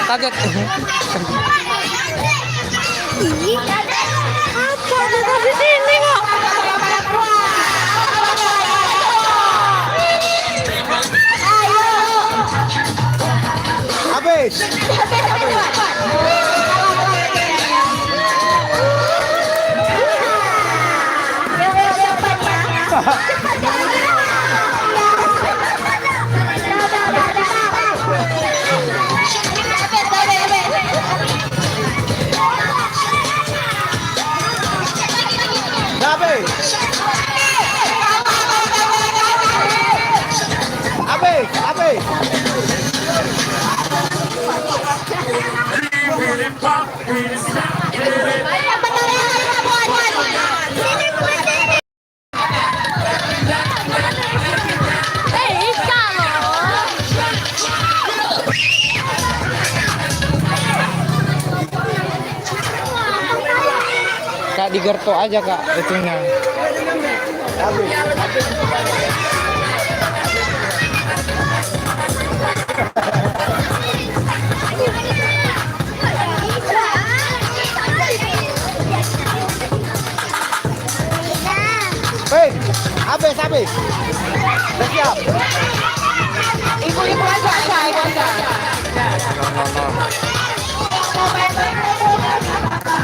kaget. Apa di sini kok? Habis. Habis. Kak digerto aja kak itunya. Hei, habis. Udah siap. Ibu-ibu aja, ikut